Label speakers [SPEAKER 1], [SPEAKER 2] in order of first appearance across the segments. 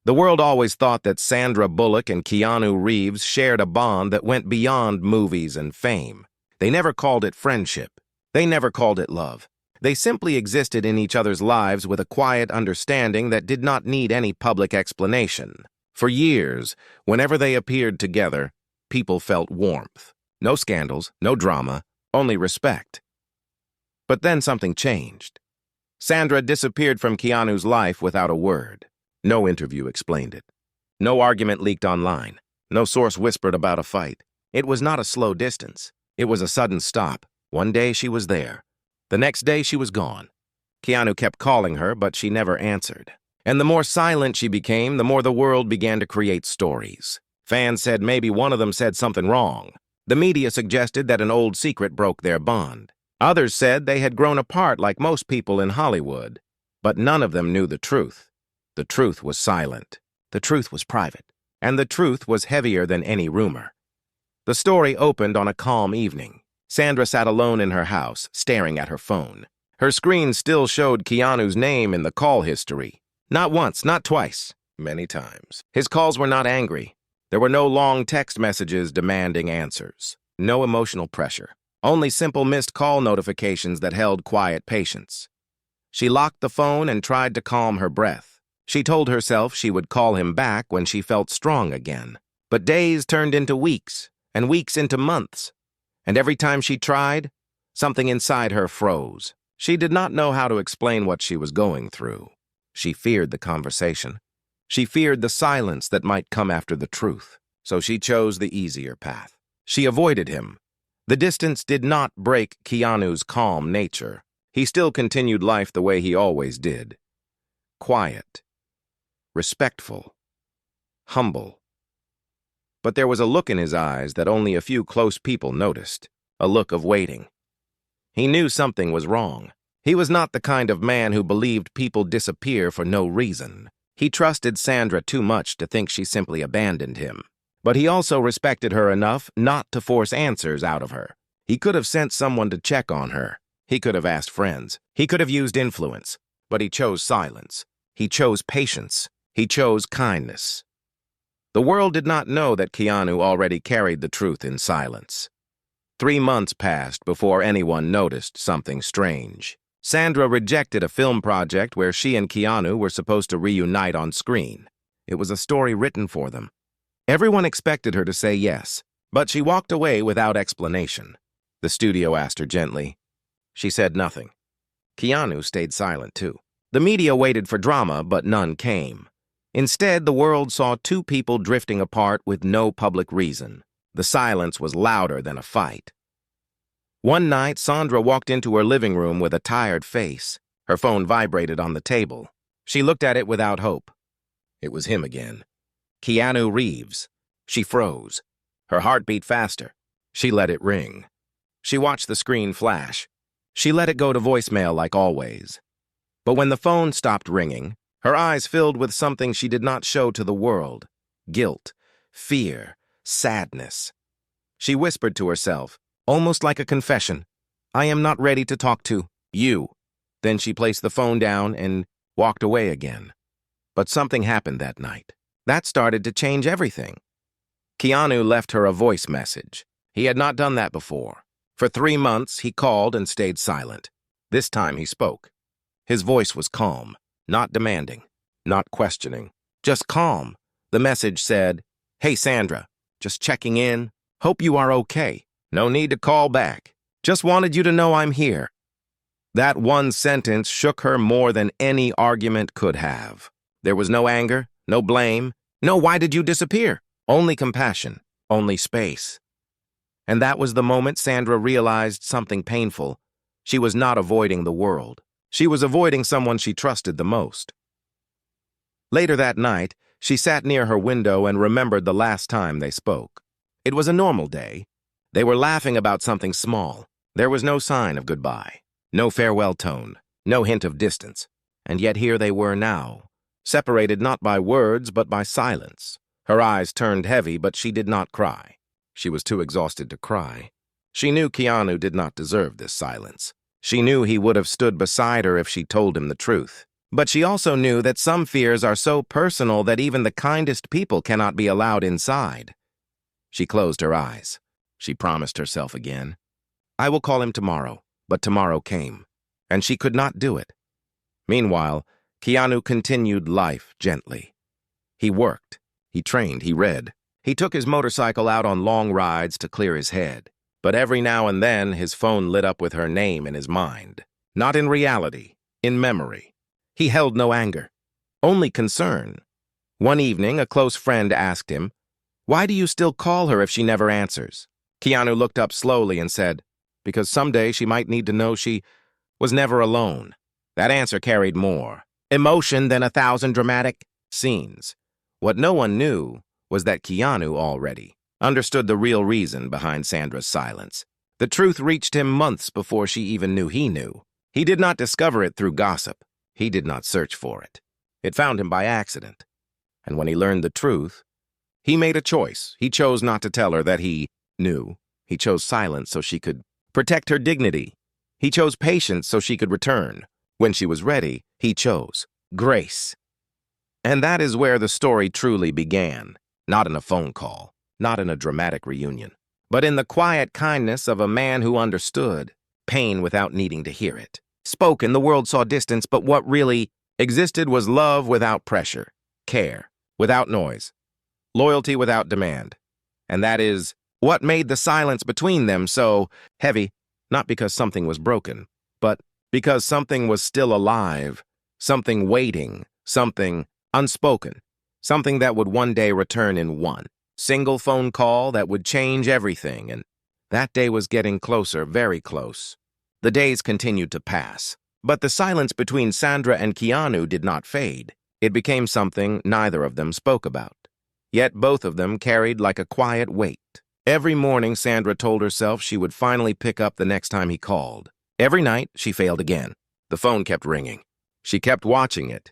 [SPEAKER 1] The world always thought that Sandra Bullock and Keanu Reeves shared a bond that went beyond movies and fame. They never called it friendship. They never called it love. They simply existed in each other's lives with a quiet understanding that did not need any public explanation. For years, whenever they appeared together, people felt warmth. No scandals, no drama, only respect. But then something changed. Sandra disappeared from Keanu's life without a word. No interview explained it. No argument leaked online. No source whispered about a fight. It was not a slow distance. It was a sudden stop. One day she was there. The next day she was gone. Keanu kept calling her, but she never answered. And the more silent she became, the more the world began to create stories. Fans said maybe one of them said something wrong. The media suggested that an old secret broke their bond. Others said they had grown apart like most people in Hollywood. But none of them knew the truth. The truth was silent. The truth was private. And the truth was heavier than any rumor. The story opened on a calm evening. Sandra sat alone in her house, staring at her phone. Her screen still showed Keanu's name in the call history. Not once, not twice, many times. His calls were not angry. There were no long text messages demanding answers. No emotional pressure. Only simple missed call notifications that held quiet patience. She locked the phone and tried to calm her breath. She told herself she would call him back when she felt strong again. But days turned into weeks, and weeks into months. And every time she tried, something inside her froze. She did not know how to explain what she was going through. She feared the conversation. She feared the silence that might come after the truth. So she chose the easier path. She avoided him. The distance did not break Keanu's calm nature. He still continued life the way he always did. Quiet. Respectful. Humble. But there was a look in his eyes that only a few close people noticed. A look of waiting. He knew something was wrong. He was not the kind of man who believed people disappear for no reason. He trusted Sandra too much to think she simply abandoned him. But he also respected her enough not to force answers out of her. He could have sent someone to check on her. He could have asked friends. He could have used influence. But he chose silence. He chose patience. He chose kindness. The world did not know that Keanu already carried the truth in silence. 3 months passed before anyone noticed something strange. Sandra rejected a film project where she and Keanu were supposed to reunite on screen. It was a story written for them. Everyone expected her to say yes, but she walked away without explanation. The studio asked her gently. She said nothing. Keanu stayed silent too. The media waited for drama, but none came. Instead, the world saw two people drifting apart with no public reason. The silence was louder than a fight. One night, Sandra walked into her living room with a tired face. Her phone vibrated on the table. She looked at it without hope. It was him again. Keanu Reeves. She froze. Her heart beat faster. She let it ring. She watched the screen flash. She let it go to voicemail like always. But when the phone stopped ringing, her eyes filled with something she did not show to the world. Guilt, fear, sadness. She whispered to herself, almost like a confession, "I am not ready to talk to you." Then she placed the phone down and walked away again. But something happened that night. That started to change everything. Keanu left her a voice message. He had not done that before. For 3 months, he called and stayed silent. This time he spoke. His voice was calm. Not demanding, not questioning, just calm. The message said, "Hey Sandra, just checking in. Hope you are okay. No need to call back. Just wanted you to know I'm here." That one sentence shook her more than any argument could have. There was no anger, no blame, no "why did you disappear?" Only compassion, only space. And that was the moment Sandra realized something painful. She was not avoiding the world. She was avoiding someone she trusted the most. Later that night, she sat near her window and remembered the last time they spoke. It was a normal day. They were laughing about something small. There was no sign of goodbye, no farewell tone, no hint of distance. And yet here they were now, separated not by words but by silence. Her eyes turned heavy, but she did not cry. She was too exhausted to cry. She knew Keanu did not deserve this silence. She knew he would have stood beside her if she told him the truth. But she also knew that some fears are so personal that even the kindest people cannot be allowed inside. She closed her eyes. She promised herself again. I will call him tomorrow, but tomorrow came, and she could not do it. Meanwhile, Keanu continued life gently. He worked, he trained, he read. He took his motorcycle out on long rides to clear his head. But every now and then, his phone lit up with her name in his mind. Not in reality, in memory. He held no anger, only concern. One evening, a close friend asked him, "Why do you still call her if she never answers?" Keanu looked up slowly and said, "Because someday she might need to know she was never alone." That answer carried more emotion than 1,000 dramatic scenes. What no one knew was that Keanu already understood the real reason behind Sandra's silence. The truth reached him months before she even knew he knew. He did not discover it through gossip. He did not search for it. It found him by accident. And when he learned the truth, he made a choice. He chose not to tell her that he knew. He chose silence so she could protect her dignity. He chose patience so she could return. When she was ready, he chose grace. And that is where the story truly began. Not in a phone call, not in a dramatic reunion, but in the quiet kindness of a man who understood pain without needing to hear it. Spoken, the world saw distance, but what really existed was love without pressure, care without noise, loyalty without demand. And that is what made the silence between them so heavy, not because something was broken, but because something was still alive, something waiting, something unspoken, something that would one day return in one single phone call that would change everything, and that day was getting closer, very close. The days continued to pass, but the silence between Sandra and Keanu did not fade. It became something neither of them spoke about. Yet both of them carried like a quiet weight. Every morning, Sandra told herself she would finally pick up the next time he called. Every night, she failed again. The phone kept ringing. She kept watching it.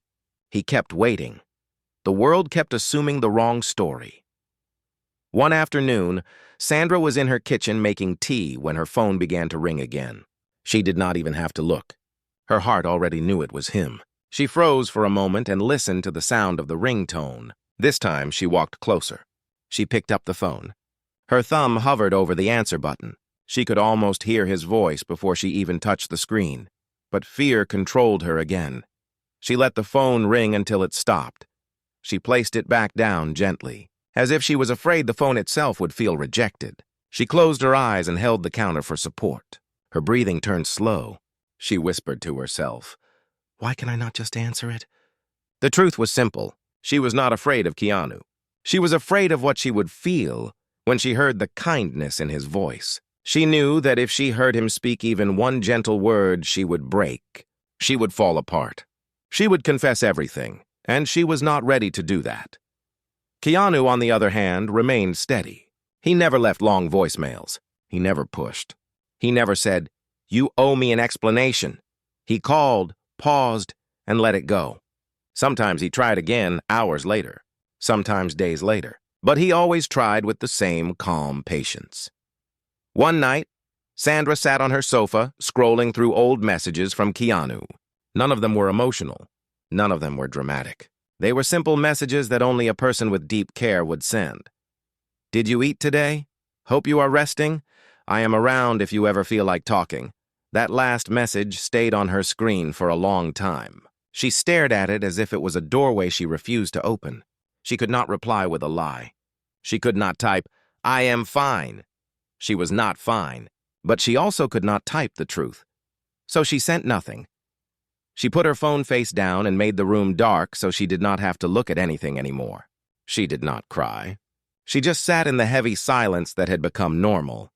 [SPEAKER 1] He kept waiting. The world kept assuming the wrong story. One afternoon, Sandra was in her kitchen making tea when her phone began to ring again. She did not even have to look. Her heart already knew it was him. She froze for a moment and listened to the sound of the ringtone. This time, she walked closer. She picked up the phone. Her thumb hovered over the answer button. She could almost hear his voice before she even touched the screen. But fear controlled her again. She let the phone ring until it stopped. She placed it back down gently, as if she was afraid the phone itself would feel rejected. She closed her eyes and held the counter for support. Her breathing turned slow. She whispered to herself, "Why can I not just answer it?" The truth was simple. She was not afraid of Keanu. She was afraid of what she would feel when she heard the kindness in his voice. She knew that if she heard him speak even one gentle word, she would break. She would fall apart. She would confess everything, and she was not ready to do that. Keanu, on the other hand, remained steady. He never left long voicemails. He never pushed. He never said, "You owe me an explanation." He called, paused, and let it go. Sometimes he tried again hours later, sometimes days later, but he always tried with the same calm patience. One night, Sandra sat on her sofa, scrolling through old messages from Keanu. None of them were emotional. None of them were dramatic. They were simple messages that only a person with deep care would send. "Did you eat today? Hope you are resting. I am around if you ever feel like talking." That last message stayed on her screen for a long time. She stared at it as if it was a doorway she refused to open. She could not reply with a lie. She could not type, "I am fine." She was not fine, but she also could not type the truth. So she sent nothing. She put her phone face down and made the room dark so she did not have to look at anything anymore. She did not cry. She just sat in the heavy silence that had become normal.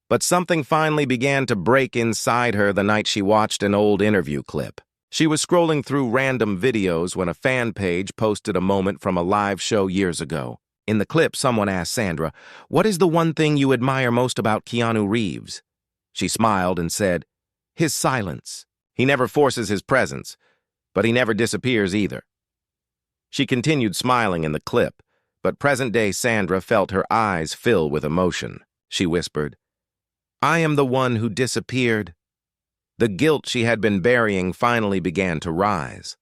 [SPEAKER 1] But something finally began to break inside her the night she watched an old interview clip. She was scrolling through random videos when a fan page posted a moment from a live show years ago. In the clip, someone asked Sandra, "What is the one thing you admire most about Keanu Reeves?" She smiled and said, "His silence. He never forces his presence, but he never disappears either." She continued smiling in the clip, but present-day Sandra felt her eyes fill with emotion. She whispered, "I am the one who disappeared." The guilt she had been burying finally began to rise.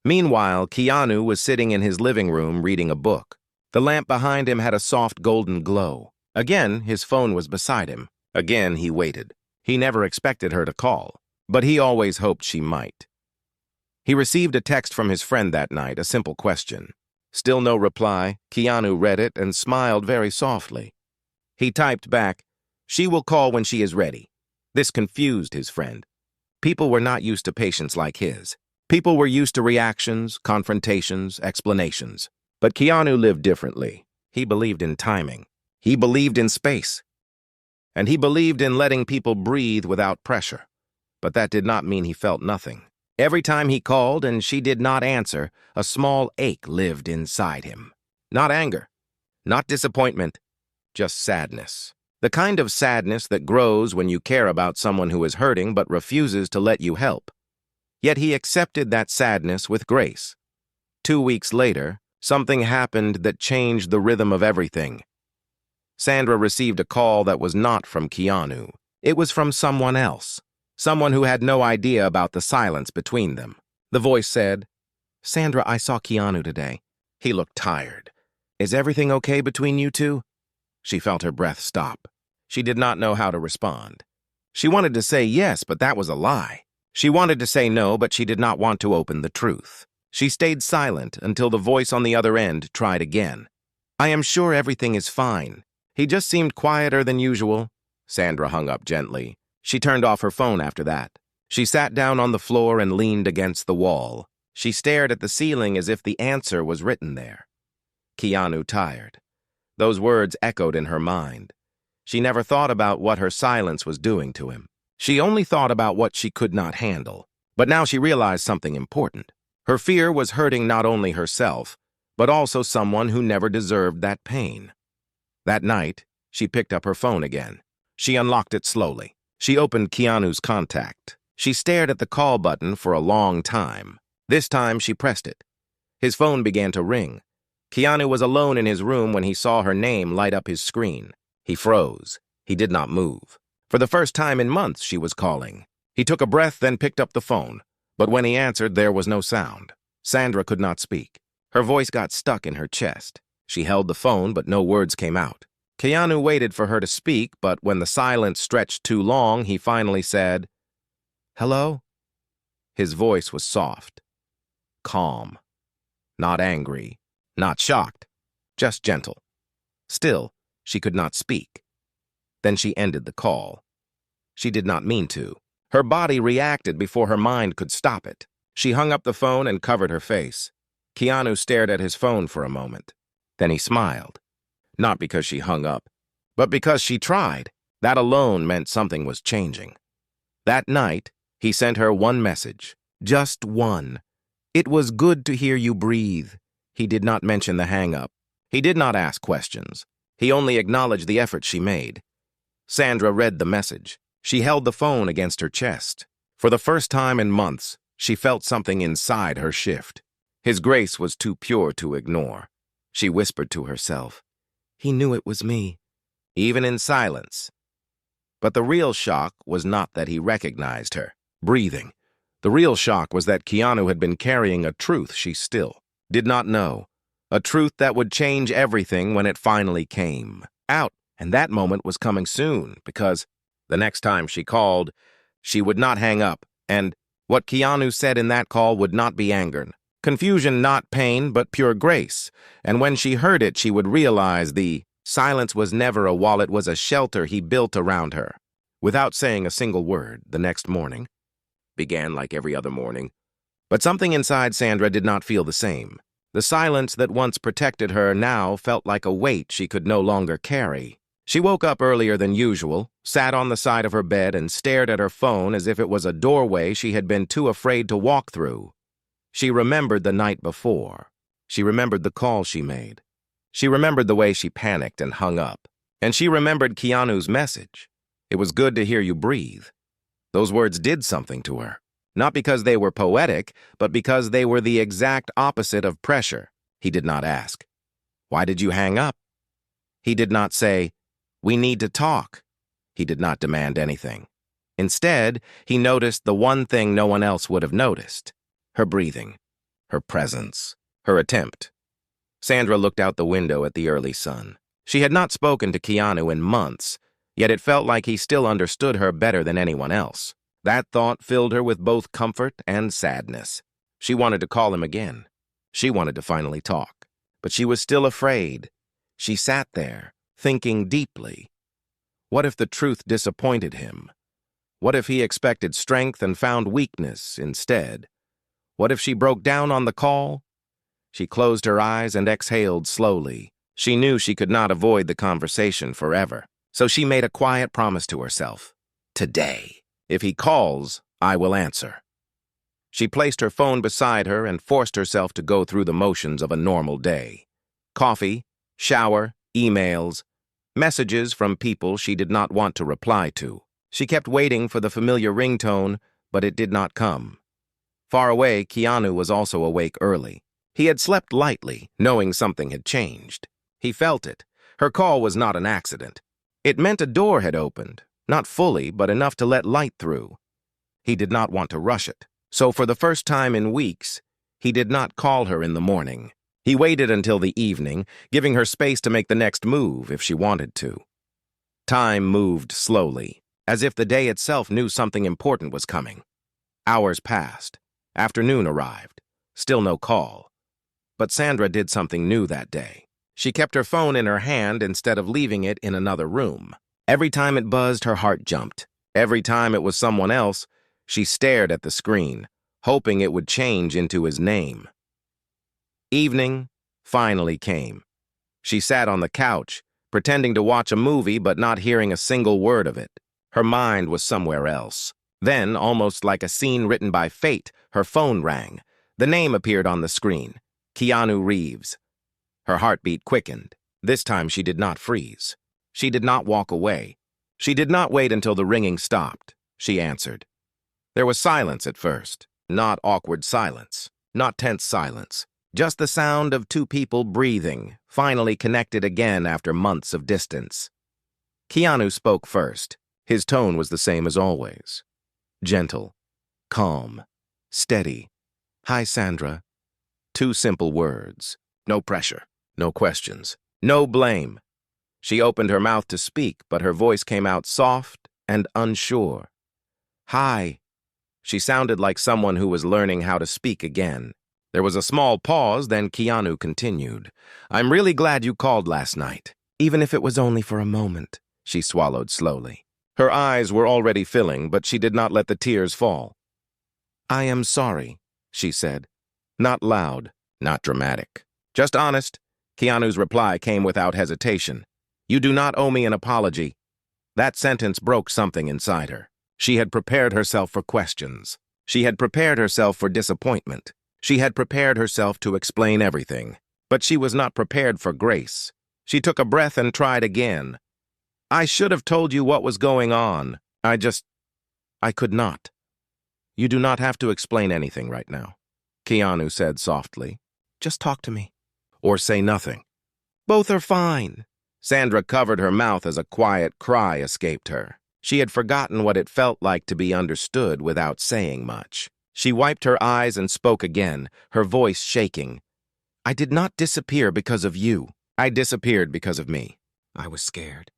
[SPEAKER 1] Meanwhile, Keanu was sitting in his living room reading a book. The lamp behind him had a soft golden glow. Again, his phone was beside him. Again, he waited. He never expected her to call, but he always hoped she might. He received a text from his friend that night, a simple question. Still no reply. Keanu read it and smiled very softly. He typed back, "She will call when she is ready." This confused his friend. People were not used to patience like his. People were used to reactions, confrontations, explanations. But Keanu lived differently. He believed in timing. He believed in space. And he believed in letting people breathe without pressure. But that did not mean he felt nothing. Every time he called and she did not answer, a small ache lived inside him. Not anger, not disappointment, just sadness. The kind of sadness that grows when you care about someone who is hurting but refuses to let you help. Yet he accepted that sadness with grace. 2 weeks later, something happened that changed the rhythm of everything. Sandra received a call that was not from Keanu. It was from someone else. Someone who had no idea about the silence between them. The voice said, "Sandra, I saw Keanu today. He looked tired. Is everything okay between you two?" She felt her breath stop. She did not know how to respond. She wanted to say yes, but that was a lie. She wanted to say no, but she did not want to open the truth. She stayed silent until the voice on the other end tried again. "I am sure everything is fine. He just seemed quieter than usual." Sandra hung up gently. She turned off her phone after that. She sat down on the floor and leaned against the wall. She stared at the ceiling as if the answer was written there. Keanu tired. Those words echoed in her mind. She never thought about what her silence was doing to him. She only thought about what she could not handle. But now she realized something important. Her fear was hurting not only herself, but also someone who never deserved that pain. That night, she picked up her phone again. She unlocked it slowly. She opened Keanu's contact. She stared at the call button for a long time. This time, she pressed it. His phone began to ring. Keanu was alone in his room when he saw her name light up his screen. He froze. He did not move. For the first time in months, she was calling. He took a breath, then picked up the phone. But when he answered, there was no sound. Sandra could not speak. Her voice got stuck in her chest. She held the phone, but no words came out. Keanu waited for her to speak, but when the silence stretched too long, he finally said, "Hello?" His voice was soft, calm, not angry, not shocked, just gentle. Still, she could not speak. Then she ended the call. She did not mean to. Her body reacted before her mind could stop it. She hung up the phone and covered her face. Keanu stared at his phone for a moment. Then he smiled. Not because she hung up, but because she tried. That alone meant something was changing. That night, he sent her one message. Just one. "It was good to hear you breathe." He did not mention the hang-up. He did not ask questions. He only acknowledged the effort she made. Sandra read the message. She held the phone against her chest. For the first time in months, she felt something inside her shift. His grace was too pure to ignore. She whispered to herself, "He knew it was me," even in silence. But the real shock was not that he recognized her, breathing. The real shock was that Keanu had been carrying a truth she still did not know, a truth that would change everything when it finally came out. And that moment was coming soon, because the next time she called, she would not hang up, and what Keanu said in that call would not be anger. Confusion, not pain, but pure grace. And when she heard it, she would realize the silence was never a wall, it was a shelter he built around her. Without saying a single word, the next morning began like every other morning. But something inside Sandra did not feel the same. The silence that once protected her now felt like a weight she could no longer carry. She woke up earlier than usual, sat on the side of her bed, and stared at her phone as if it was a doorway she had been too afraid to walk through. She remembered the night before. She remembered the call she made. She remembered the way she panicked and hung up. And she remembered Keanu's message. "It was good to hear you breathe." Those words did something to her. Not because they were poetic, but because they were the exact opposite of pressure. He did not ask, "Why did you hang up?" He did not say, "We need to talk." He did not demand anything. Instead, he noticed the one thing no one else would have noticed: her breathing, her presence, her attempt. Sandra looked out the window at the early sun. She had not spoken to Keanu in months, yet it felt like he still understood her better than anyone else. That thought filled her with both comfort and sadness. She wanted to call him again. She wanted to finally talk, but she was still afraid. She sat there, thinking deeply. What if the truth disappointed him? What if he expected strength and found weakness instead? What if she broke down on the call? She closed her eyes and exhaled slowly. She knew she could not avoid the conversation forever, so she made a quiet promise to herself. Today, if he calls, I will answer. She placed her phone beside her and forced herself to go through the motions of a normal day. Coffee, shower, emails, messages from people she did not want to reply to. She kept waiting for the familiar ringtone, but it did not come. Far away, Keanu was also awake early. He had slept lightly, knowing something had changed. He felt it. Her call was not an accident. It meant a door had opened, not fully, but enough to let light through. He did not want to rush it, so for the first time in weeks, he did not call her in the morning. He waited until the evening, giving her space to make the next move if she wanted to. Time moved slowly, as if the day itself knew something important was coming. Hours passed. Afternoon arrived. Still no call. But Sandra did something new that day. She kept her phone in her hand instead of leaving it in another room. Every time it buzzed, her heart jumped. Every time it was someone else, she stared at the screen, hoping it would change into his name. Evening finally came. She sat on the couch, pretending to watch a movie but not hearing a single word of it. Her mind was somewhere else. Then, almost like a scene written by fate, her phone rang. The name appeared on the screen. Keanu Reeves. Her heartbeat quickened. This time she did not freeze. She did not walk away. She did not wait until the ringing stopped. She answered. There was silence at first. Not awkward silence. Not tense silence. Just the sound of two people breathing, finally connected again after months of distance. Keanu spoke first. His tone was the same as always. Gentle, calm, steady. Hi, Sandra. 2 simple words. No pressure, no questions, no blame. She opened her mouth to speak, but her voice came out soft and unsure. Hi. She sounded like someone who was learning how to speak again. There was a small pause, then Keanu continued. I'm really glad you called last night. Even if it was only for a moment, she swallowed slowly. Her eyes were already filling, but she did not let the tears fall. I am sorry, she said. Not loud, not dramatic. Just honest. Keanu's reply came without hesitation. You do not owe me an apology. That sentence broke something inside her. She had prepared herself for questions. She had prepared herself for disappointment. She had prepared herself to explain everything. But she was not prepared for grace. She took a breath and tried again. I should have told you what was going on. I could not. You do not have to explain anything right now, Keanu said softly. Just talk to me. Or say nothing. Both are fine. Sandra covered her mouth as a quiet cry escaped her. She had forgotten what it felt like to be understood without saying much. She wiped her eyes and spoke again, her voice shaking. I did not disappear because of you. I disappeared because of me. I was scared.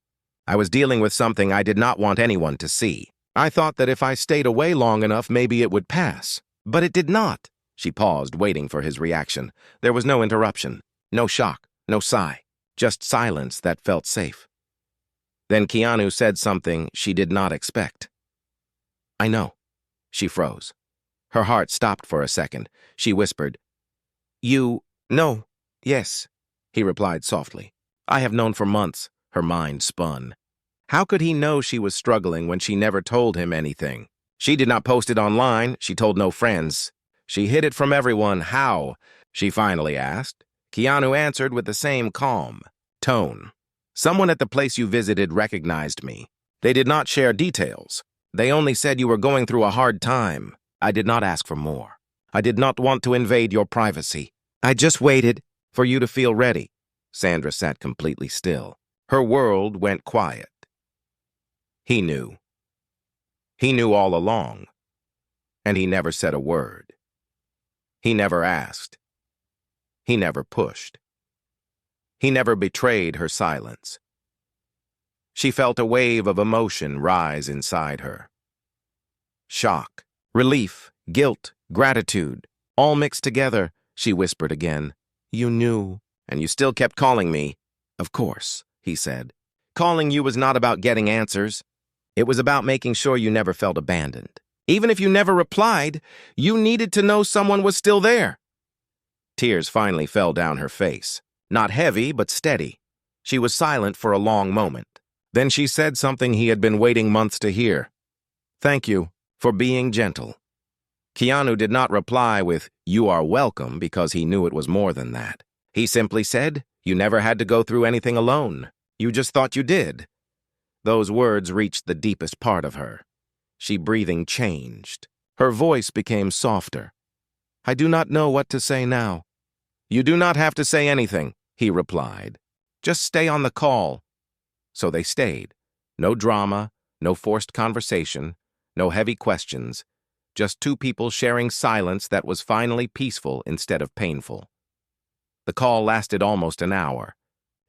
[SPEAKER 1] I was dealing with something I did not want anyone to see. I thought that if I stayed away long enough, maybe it would pass. But it did not. She paused, waiting for his reaction. There was no interruption, no shock, no sigh, just silence that felt safe. Then Keanu said something she did not expect. I know. She froze. Her heart stopped for a second. She whispered, You, no, yes, he replied softly. I have known for months. Her mind spun. How could he know she was struggling when she never told him anything? She did not post it online. She told no friends. She hid it from everyone. How? She finally asked. Keanu answered with the same calm tone. Someone at the place you visited recognized me. They did not share details. They only said you were going through a hard time. I did not ask for more. I did not want to invade your privacy. I just waited for you to feel ready. Sandra sat completely still. Her world went quiet. He knew. He knew all along, and he never said a word. He never asked. He never pushed. He never betrayed her silence. She felt a wave of emotion rise inside her. Shock, relief, guilt, gratitude, all mixed together, she whispered again. You knew, and you still kept calling me. Of course, he said. Calling you was not about getting answers. It was about making sure you never felt abandoned. Even if you never replied, you needed to know someone was still there. Tears finally fell down her face. Not heavy, but steady. She was silent for a long moment. Then she said something he had been waiting months to hear. Thank you for being gentle. Keanu did not reply with, you are welcome, because he knew it was more than that. He simply said, you never had to go through anything alone. You just thought you did. Those words reached the deepest part of her. She breathing changed. Her voice became softer. I do not know what to say now. You do not have to say anything, he replied. Just stay on the call. So they stayed. No drama, no forced conversation, no heavy questions. Just two people sharing silence that was finally peaceful instead of painful. The call lasted almost an hour,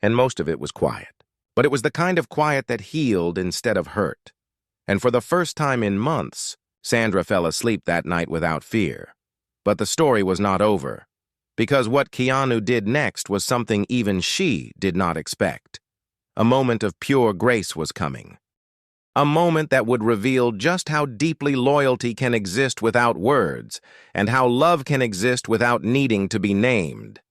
[SPEAKER 1] and most of it was quiet. But it was the kind of quiet that healed instead of hurt. And for the first time in months, Sandra fell asleep that night without fear. But the story was not over, because what Keanu did next was something even she did not expect. A moment of pure grace was coming. A moment that would reveal just how deeply loyalty can exist without words, and how love can exist without needing to be named.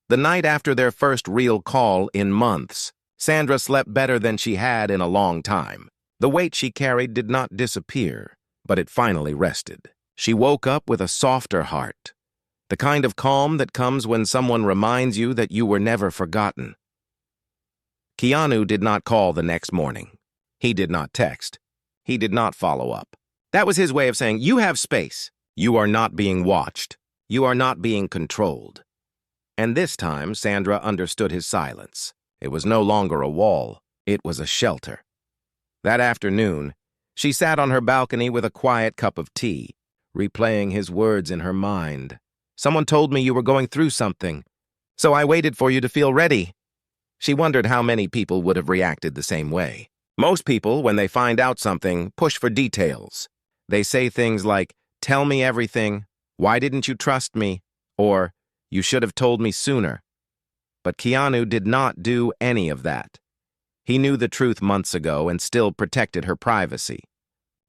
[SPEAKER 1] The night after their first real call in months, Sandra slept better than she had in a long time. The weight she carried did not disappear, but it finally rested. She woke up with a softer heart, the kind of calm that comes when someone reminds you that you were never forgotten. Keanu did not call the next morning. He did not text. He did not follow up. That was his way of saying, you have space. You are not being watched. You are not being controlled. And this time, Sandra understood his silence. It was no longer a wall. It was a shelter. That afternoon, she sat on her balcony with a quiet cup of tea, replaying his words in her mind. Someone told me you were going through something, so I waited for you to feel ready. She wondered how many people would have reacted the same way. Most people, when they find out something, push for details. They say things like, tell me everything, why didn't you trust me, or you should have told me sooner. But Keanu did not do any of that. He knew the truth months ago and still protected her privacy.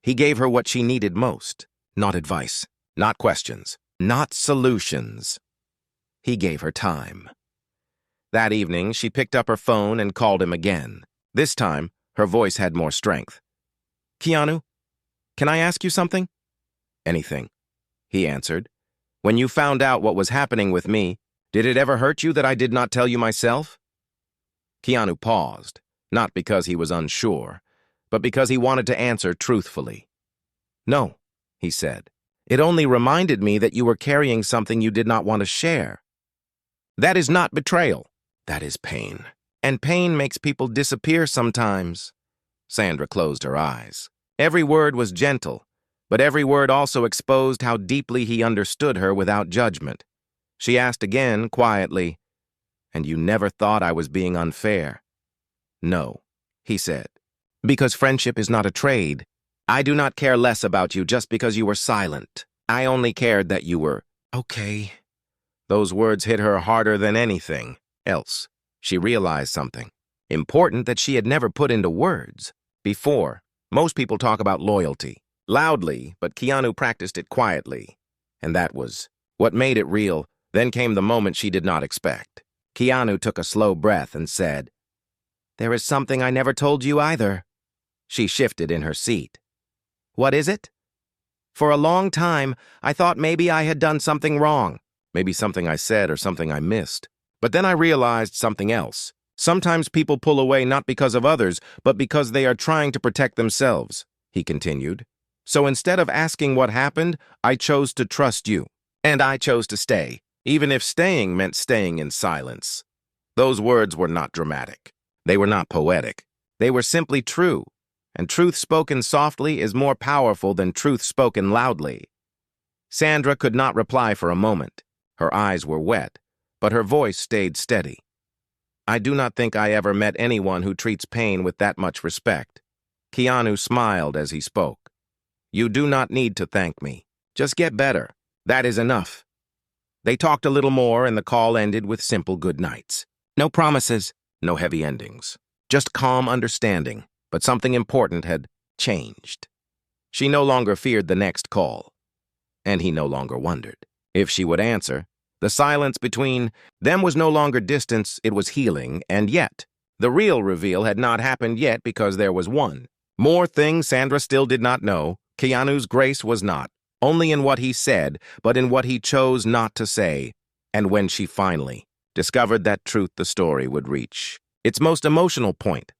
[SPEAKER 1] He gave her what she needed most, not advice, not questions, not solutions. He gave her time. That evening, she picked up her phone and called him again. This time, her voice had more strength. Keanu, can I ask you something? Anything, he answered. When you found out what was happening with me, did it ever hurt you that I did not tell you myself? Keanu paused, not because he was unsure, but because he wanted to answer truthfully. No, he said. It only reminded me that you were carrying something you did not want to share. That is not betrayal. That is pain. And pain makes people disappear sometimes. Sandra closed her eyes. Every word was gentle, but every word also exposed how deeply he understood her without judgment. She asked again, quietly, and you never thought I was being unfair? No, he said, because friendship is not a trade. I do not care less about you just because you were silent. I only cared that you were okay. Those words hit her harder than anything else. She realized something important that she had never put into words. Before, most people talk about loyalty loudly, but Keanu practiced it quietly. And that was what made it real. Then came the moment she did not expect. Keanu took a slow breath and said, There is something I never told you either. She shifted in her seat. What is it? For a long time, I thought maybe I had done something wrong. Maybe something I said or something I missed. But then I realized something else. Sometimes people pull away not because of others, but because they are trying to protect themselves, he continued. So instead of asking what happened, I chose to trust you. And I chose to stay, even if staying meant staying in silence. Those words were not dramatic. They were not poetic. They were simply true. and truth spoken softly is more powerful than truth spoken loudly. Sandra could not reply for a moment. Her eyes were wet, but her voice stayed steady. I do not think I ever met anyone who treats pain with that much respect. Keanu smiled as he spoke. You do not need to thank me. Just get better. That is enough. They talked a little more, and the call ended with simple good nights. No promises, no heavy endings. Just calm understanding, but something important had changed. She no longer feared the next call, and he no longer wondered if she would answer. The silence between them was no longer distance, it was healing, and yet, the real reveal had not happened yet because there was one more thing Sandra still did not know. Keanu's grace was not only in what he said, but in what he chose not to say. And when she finally discovered that truth, the story would reach its most emotional point.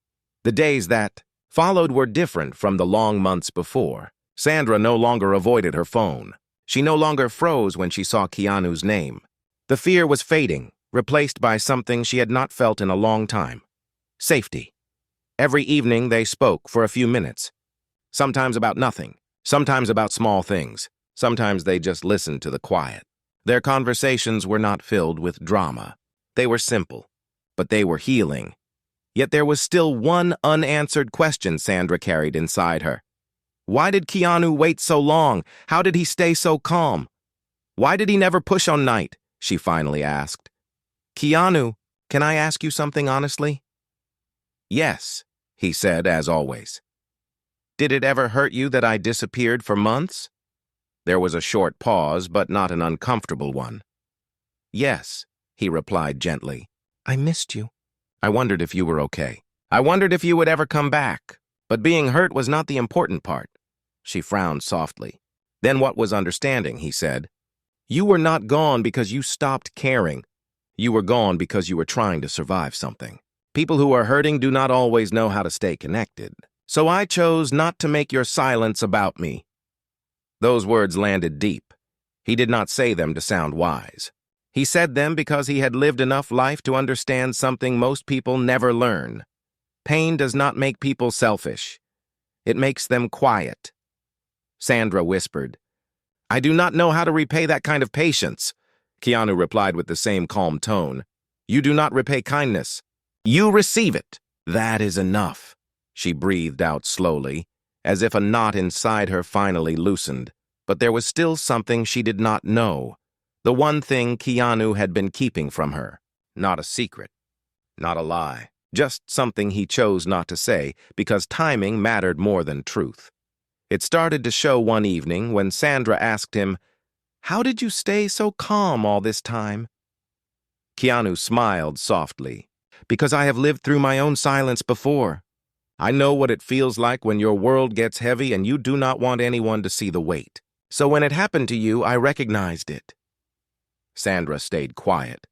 [SPEAKER 1] The days that followed were different from the long months before. Sandra no longer avoided her phone. She no longer froze when she saw Keanu's name. The fear was fading, replaced by something she had not felt in a long time. Safety. Every evening they spoke for a few minutes. Sometimes about nothing, sometimes about small things. Sometimes they just listened to the quiet. Their conversations were not filled with drama. They were simple, but they were healing. Yet there was still one unanswered question Sandra carried inside her. Why did Keanu wait so long? How did he stay so calm? Why did he never push on night? She finally asked. Keanu, can I ask you something honestly? Yes, he said, as always. Did it ever hurt you that I disappeared for months? There was a short pause, but not an uncomfortable one. Yes, he replied gently. I missed you. I wondered if you were okay. I wondered if you would ever come back. But being hurt was not the important part. She frowned softly. Then what was understanding, he said. You were not gone because you stopped caring. You were gone because you were trying to survive something. People who are hurting do not always know how to stay connected. So I chose not to make your silence about me. Those words landed deep. He did not say them to sound wise. He said them because he had lived enough life to understand something most people never learn. Pain does not make people selfish. It makes them quiet. Sandra whispered, I do not know how to repay that kind of patience. Keanu replied with the same calm tone. You do not repay kindness. You receive it. That is enough. She breathed out slowly, as if a knot inside her finally loosened. But there was still something she did not know. The one thing Keanu had been keeping from her. Not a secret. Not a lie. Just something he chose not to say because timing mattered more than truth. It started to show one evening when Sandra asked him, How did you stay so calm all this time? Keanu smiled softly. Because I have lived through my own silence before. I know what it feels like when your world gets heavy and you do not want anyone to see the weight. So when it happened to you, I recognized it. Sandra stayed quiet.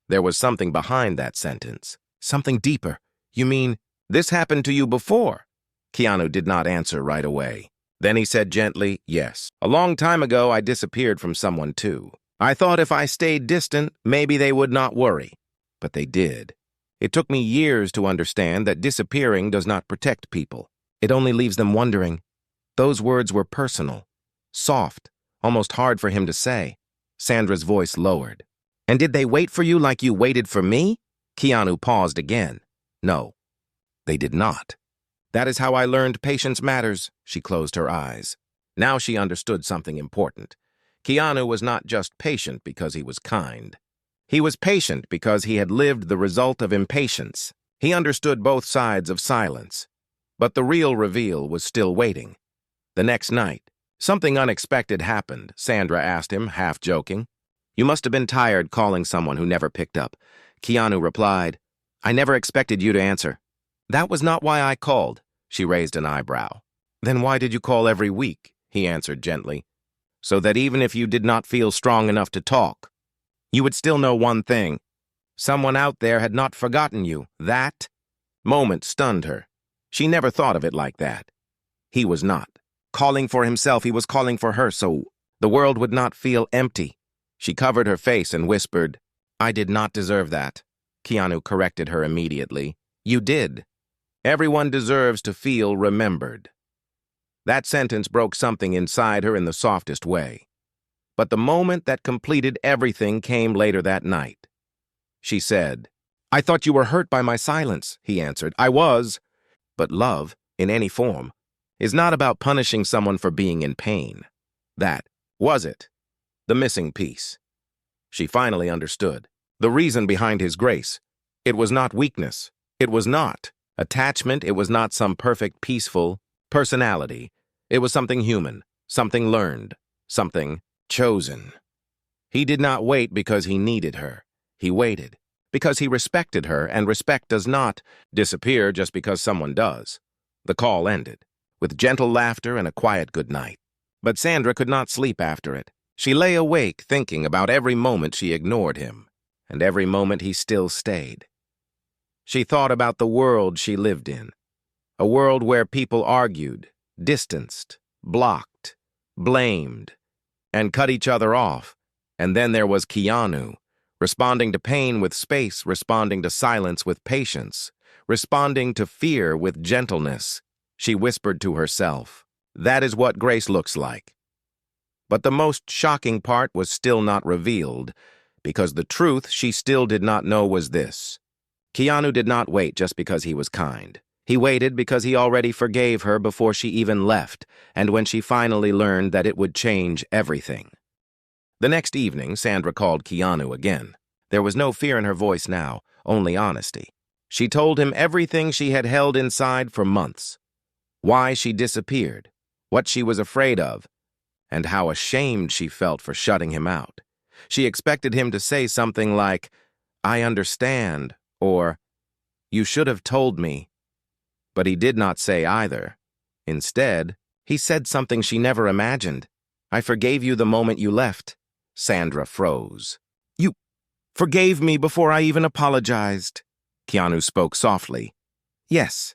[SPEAKER 1] There was something behind that sentence. Something deeper. You mean, this happened to you before? Keanu did not answer right away. Then he said gently, yes. A long time ago, I disappeared from someone too. I thought if I stayed distant, maybe they would not worry. But they did. It took me years to understand that disappearing does not protect people. It only leaves them wondering. Those words were personal, soft, almost hard for him to say. Sandra's voice lowered. And did they wait for you like you waited for me? Keanu paused again. No, they did not. That is how I learned patience matters. She closed her eyes. Now she understood something important. Keanu was not just patient because he was kind. He was patient because he had lived the result of impatience. He understood both sides of silence. But the real reveal was still waiting. The next night, something unexpected happened, Sandra asked him, half joking. You must have been tired calling someone who never picked up. Keanu replied, I never expected you to answer. That was not why I called. She raised an eyebrow. Then why did you call every week? He answered gently. So that even if you did not feel strong enough to talk, you would still know one thing. Someone out there had not forgotten you. That moment stunned her. She never thought of it like that. He was not. Calling for himself, he was calling for her, so the world would not feel empty. She covered her face and whispered, I did not deserve that. Keanu corrected her immediately. You did. Everyone deserves to feel remembered. That sentence broke something inside her in the softest way. But the moment that completed everything came later that night. She said, "I thought you were hurt by my silence," he answered. "I was. But love, in any form, is not about punishing someone for being in pain. That was it. The missing piece." She finally understood. The reason behind his grace. It was not weakness. It was not attachment. It was not some perfect, peaceful personality. It was something human, something learned, something chosen. He did not wait because he needed her. He waited because he respected her, and respect does not disappear just because someone does. The call ended, with gentle laughter and a quiet good night. But Sandra could not sleep after it. She lay awake thinking about every moment she ignored him, and every moment he still stayed. She thought about the world she lived in, a world where people argued, distanced, blocked, blamed, and cut each other off. And then there was Keanu, responding to pain with space, responding to silence with patience, responding to fear with gentleness. She whispered to herself, "That is what grace looks like." But the most shocking part was still not revealed, because the truth she still did not know was this. Keanu did not wait just because he was kind. He waited because he already forgave her before she even left, and when she finally learned that it would change everything. The next evening, Sandra called Keanu again. There was no fear in her voice now, only honesty. She told him everything she had held inside for months. Why she disappeared, what she was afraid of, and how ashamed she felt for shutting him out. She expected him to say something like, "I understand," or, "You should have told me." But he did not say either. Instead, he said something she never imagined. "I forgave you the moment you left." Sandra froze. "You forgave me before I even apologized." Keanu spoke softly. "Yes,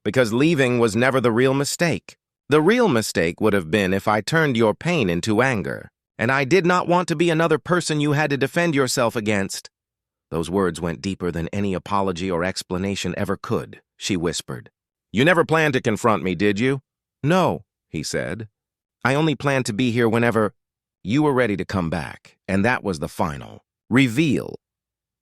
[SPEAKER 1] because leaving was never the real mistake. The real mistake would have been if I turned your pain into anger, and I did not want to be another person you had to defend yourself against." Those words went deeper than any apology or explanation ever could, she whispered. "You never planned to confront me, did you?" "No," he said. "I only planned to be here whenever you were ready to come back, and that was the final reveal."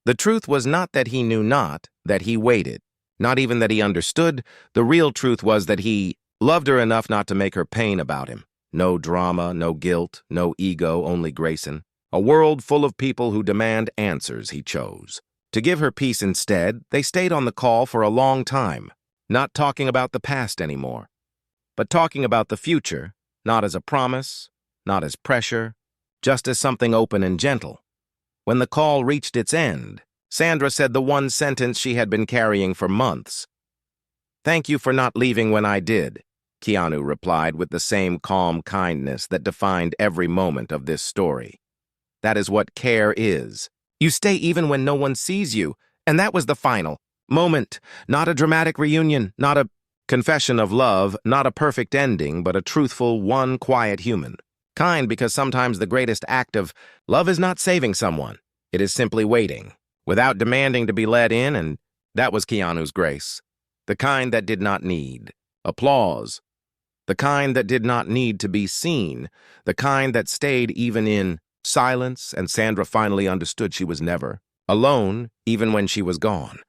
[SPEAKER 1] The truth was not that he knew not, that he waited. Not even that he understood. The real truth was that he loved her enough not to make her pain about him. No drama, no guilt, no ego, only Grayson. A world full of people who demand answers, he chose. To give her peace instead, they stayed on the call for a long time, not talking about the past anymore, but talking about the future, not as a promise, not as pressure, just as something open and gentle. When the call reached its end, Sandra said the one sentence she had been carrying for months. "Thank you for not leaving when I did," Keanu replied with the same calm kindness that defined every moment of this story. That is what care is. You stay even when no one sees you, and that was the final moment. Not a dramatic reunion, not a confession of love, not a perfect ending, but a truthful, one quiet human. Kind because sometimes the greatest act of love is not saving someone. It is simply waiting, without demanding to be let in, and that was Keanu's grace. The kind that did not need applause. The kind that did not need to be seen. The kind that stayed even in silence, and Sandra finally understood she was never alone, even when she was gone.